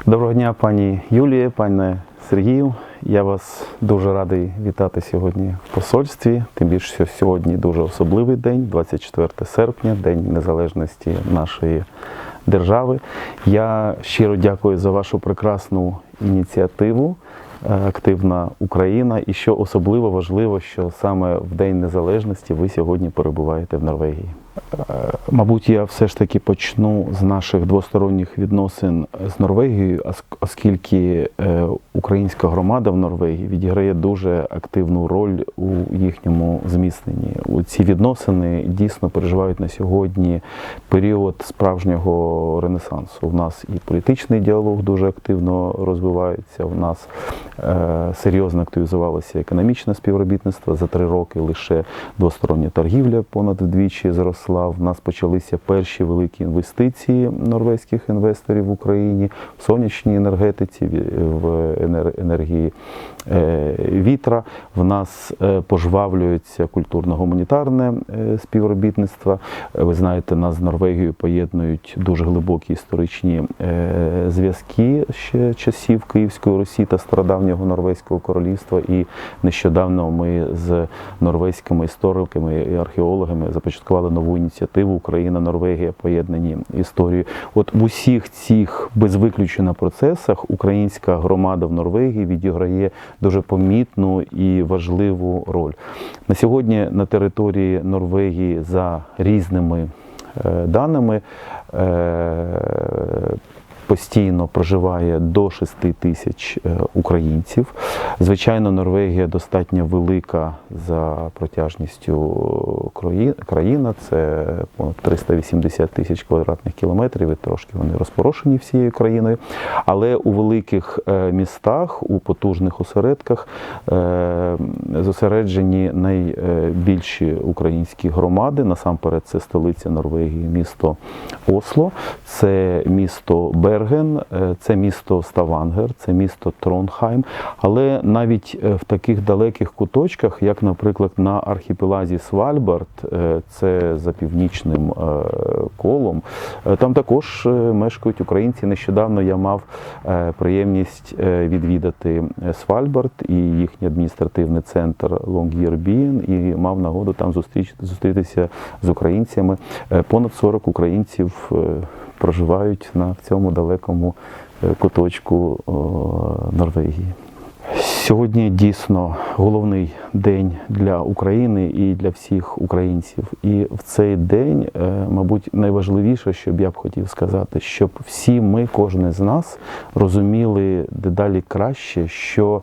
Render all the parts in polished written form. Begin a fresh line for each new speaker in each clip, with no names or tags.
Доброго дня, пані Юлія, пане Сергію. Я вас дуже радий вітати сьогодні в посольстві. Тим більше, що сьогодні дуже особливий день, 24 серпня, День Незалежності нашої держави. Я щиро дякую за вашу прекрасну ініціативу «Активна Україна». І що особливо важливо, що саме в День Незалежності ви сьогодні перебуваєте в Норвегії. Мабуть, я все ж таки почну з наших двосторонніх відносин з Норвегією, оскільки українська громада в Норвегії відіграє дуже активну роль у їхньому зміцненні. Ці відносини дійсно переживають на сьогодні період справжнього ренесансу. У нас і політичний діалог дуже активно розвивається, у нас серйозно активізувалося економічне співробітництво. За 3 роки лише двостороння торгівля понад вдвічі зросла. В нас почалися перші великі інвестиції норвезьких інвесторів в Україні в сонячній енергетиці, в енергії вітра. В нас пожвавлюється культурно-гуманітарне співробітництво. Ви знаєте, нас з Норвегією поєднують дуже глибокі історичні зв'язки ще часів Київської Русі та стародавнього Норвезького королівства. І нещодавно ми з норвезькими істориками і археологами започаткували нову ініціативу «Україна-Норвегія. Поєднані історії». От в усіх цих, без виключення процесах, українська громада в Норвегії відіграє дуже помітну і важливу роль. На сьогодні на території Норвегії за різними даними постійно проживає до 6 тисяч українців. Звичайно, Норвегія достатньо велика за протяжністю країна, це понад 380 тисяч квадратних кілометрів, і трошки вони розпорошені всією країною. Але у великих містах, у потужних осередках зосереджені найбільші українські громади. Насамперед, це столиця Норвегії, місто Осло, це місто Берген, це місто Ставангер, це місто Тронхайм. Але навіть в таких далеких куточках, як, наприклад, на архіпелазі Свальбард, це за північним колом, там також мешкають українці. Нещодавно я мав приємність відвідати Свальбард і їхній адміністративний центр Лонг'єрбyen, і мав нагоду там зустрітися з українцями. Понад 40 українців проживають на цьому далекому куточку Норвегії. Сьогодні дійсно головний день для України і для всіх українців. І в цей день, мабуть, найважливіше, що б я б хотів сказати, щоб всі ми, кожен з нас, розуміли дедалі краще, що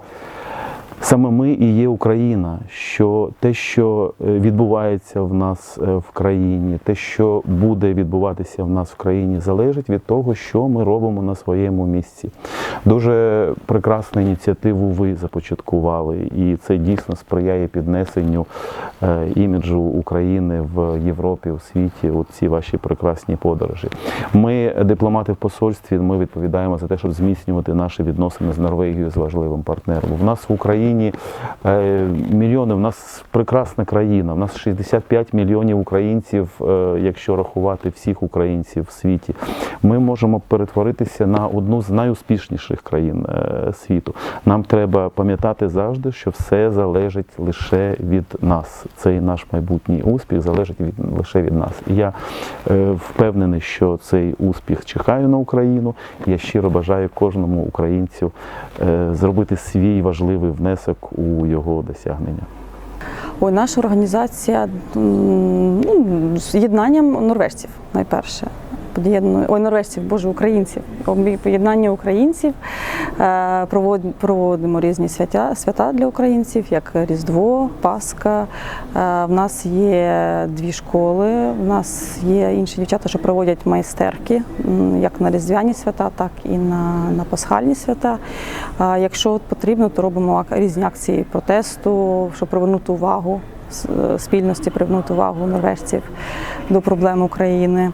саме ми і є Україна, що те, що відбувається в нас в країні, те, що буде відбуватися в нас в країні, залежить від того, що ми робимо на своєму місці. Дуже прекрасну ініціативу ви започаткували, і це дійсно сприяє піднесенню іміджу України в Європі, у світі, у ці ваші прекрасні подорожі. Ми, дипломати в посольстві, ми відповідаємо за те, щоб зміцнювати наші відносини з Норвегією, з важливим партнером. У нас в Україні мільйони, в нас прекрасна країна, в нас 65 мільйонів українців, якщо рахувати всіх українців в світі. Ми можемо перетворитися на одну з найуспішніших країн світу. Нам треба пам'ятати завжди, що все залежить лише від нас. Цей наш майбутній успіх залежить лише від нас. І я впевнений, що цей успіх чекає на Україну. Я щиро бажаю кожному українцю зробити свій важливий внесок у його досягнення.
Наша організація з єднанням норвежців, найперше. Українців. Поєднання українців. Проводимо різні свята для українців, як Різдво, Пасха. В нас є 2 школи, в нас є інші дівчата, що проводять майстерки, як на різдвяні свята, так і на пасхальні свята. Якщо потрібно, то робимо різні акції протесту, щоб привернути увагу спільності, привернути увагу норвежців до проблем України.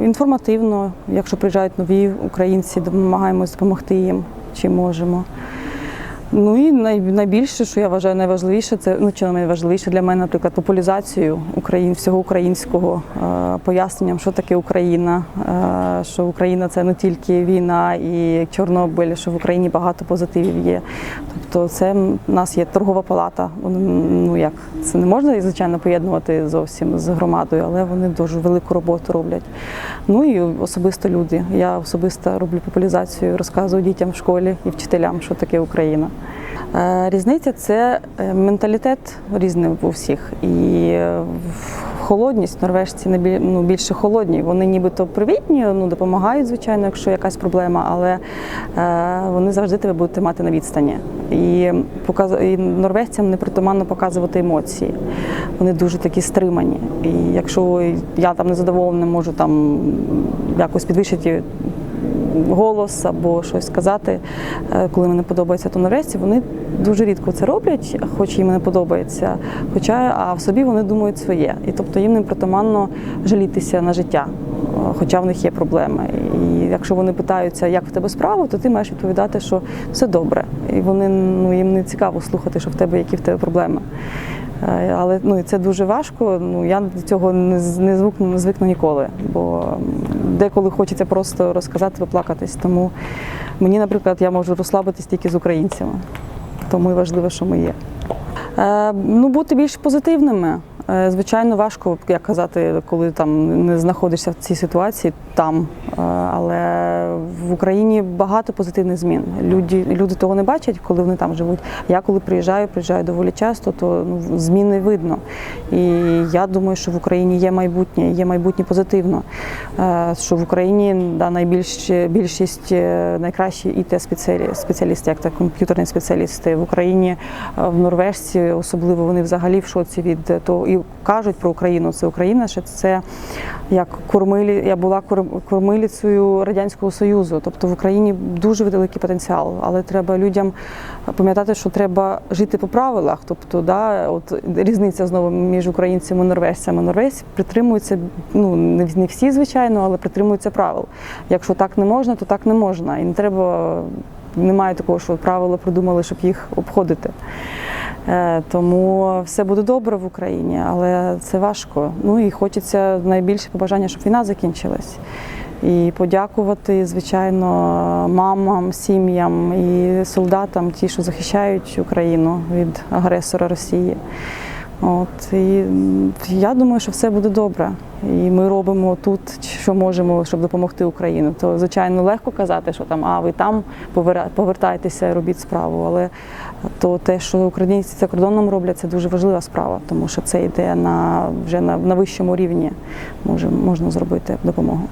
Інформативно, якщо приїжджають нові українці, намагаємось допомогти їм, чим можемо. Ну і найбільше, що я вважаю найважливіше, це чи найважливіше для мене, наприклад, популяризацію всього українського, поясненням, що таке Україна, що Україна це не тільки війна і Чорнобиль, що в Україні багато позитивів є. Тобто це в нас є торгова палата. Ну як це не можна, звичайно, поєднувати зовсім з громадою, але вони дуже велику роботу роблять. Ну і особисто люди. Я особисто роблю популяризацію, розказую дітям в школі і вчителям, що таке Україна. Різниця – це менталітет різний у всіх. І холодність, норвежці більше холодні. Вони нібито привітні, допомагають, звичайно, якщо якась проблема, але вони завжди тебе будуть тримати на відстані. І норвежцям непритаманно показувати емоції. Вони дуже такі стримані. І якщо я там незадоволена, можу там якось підвищити голос або щось сказати, коли мені подобається, то норвежці, вони дуже рідко це роблять, хоч їм не подобається, а в собі вони думають своє. І тобто їм не притаманно жалітися на життя, хоча в них є проблеми. І якщо вони питаються, як в тебе справа, то ти маєш відповідати, що все добре. І вони, їм не цікаво слухати, що які в тебе проблеми. Але і це дуже важко. Я до цього не звикну ніколи, бо деколи хочеться просто розказати, поплакатись. Тому мені, наприклад, я можу розслабитись тільки з українцями. Тому і важливо, що ми є. Бути більш позитивними. Звичайно, важко, як казати, коли там не знаходишся в цій ситуації там, але в Україні багато позитивних змін. Люди того не бачать, коли вони там живуть. Я коли приїжджаю доволі часто, то зміни видно. І я думаю, що в Україні є майбутнє позитивно. Що в Україні більшість найкращі ІТ-спеціалісти, як так, комп'ютерні спеціалісти. В Україні, в Норвежці особливо, вони взагалі в шоці від того, і кажуть про Україну, це Україна, що це як я була кормилицею Радянського Союзу. Тобто в Україні дуже великий потенціал, але треба людям пам'ятати, що треба жити по правилах. Тобто, різниця знову між українцями і норвежцями. Норвежці притримуються, не всі, звичайно, але притримуються правил. Якщо так не можна, то так не можна. І немає такого, що правила придумали, щоб їх обходити. Тому все буде добре в Україні, але це важко. І хочеться найбільше побажання, щоб війна закінчилась. І подякувати, звичайно, мамам, сім'ям і солдатам, ті, що захищають Україну від агресора Росії. І я думаю, що все буде добре. І ми робимо тут, що можемо, щоб допомогти Україні. То, звичайно, легко казати, що ви там повертайтеся і робіть справу. Але те, що українці за кордоном роблять, це дуже важлива справа, тому що це йде вже на вищому рівні, можна зробити допомогу.